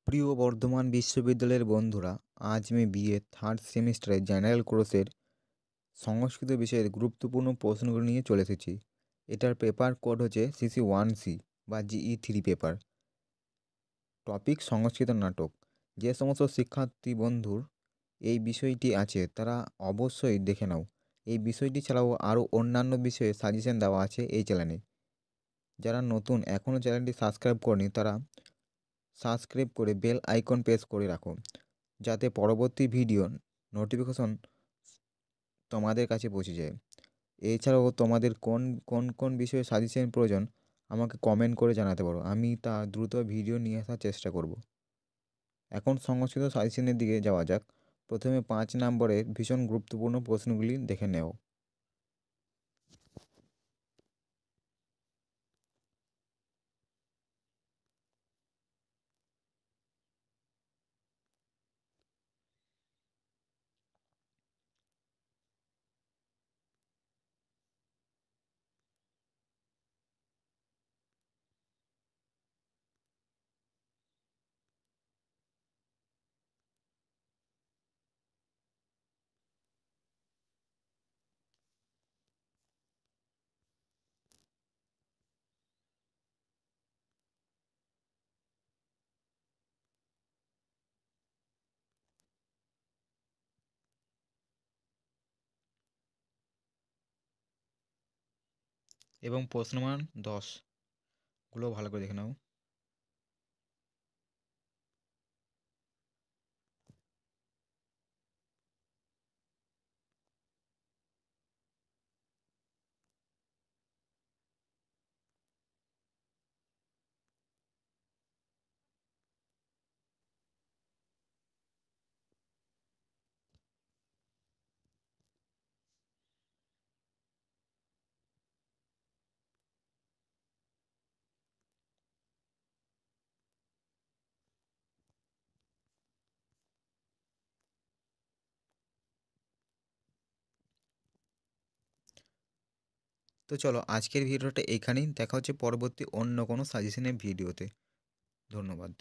প্রিয় বর্ধমান বিশ্ববিদ্যালয়ের বন্ধুরা, আজ আমি বিএ থার্ড সেমিস্টারে জেনারেল কোর্সের সংস্কৃত বিষয়ের গুরুত্বপূর্ণ প্রশ্নগুলো নিয়ে চলে এসেছি। এটার পেপার কোড হচ্ছে CC1C বা GE3 পেপার। টপিক সংস্কৃত নাটক। যে সমস্ত শিক্ষার্থী বন্ধুর এই বিষয়টি আছে তারা অবশ্যই দেখে নাও। এই বিষয়টি ছাড়াও আরও অন্যান্য বিষয়ে সাজেশন দেওয়া আছে এই চ্যানেলে। যারা নতুন এখনও চ্যানেলটি সাবস্ক্রাইব করেনি তারা সাবস্ক্রাইব করে বেল আইকন প্রেস করে রাখো, যাতে পরবর্তী ভিডিও নোটিফিকেশন তোমাদের কাছে পৌঁছে যায়। এছাড়াও তোমাদের কোন কোন কোন বিষয়ে সাজেশন প্রয়োজন আমাকে কমেন্ট করে জানাতে পারো, আমি তা দ্রুত ভিডিও নিয়ে আসার চেষ্টা করব। এখন সংস্কৃত সাজেশনের দিকে যাওয়া যাক। প্রথমে 5 নম্বরের ভীষণ গুরুত্বপূর্ণ প্রশ্নগুলি দেখে নেও। এবং প্রশ্নমান 10 ভালো করে দেখে নাও। তো চলো, আজকের ভিডিওটা এইখানেই। দেখা হচ্ছে পরবর্তী অন্য কোনো সাজেশনের ভিডিওতে। ধন্যবাদ।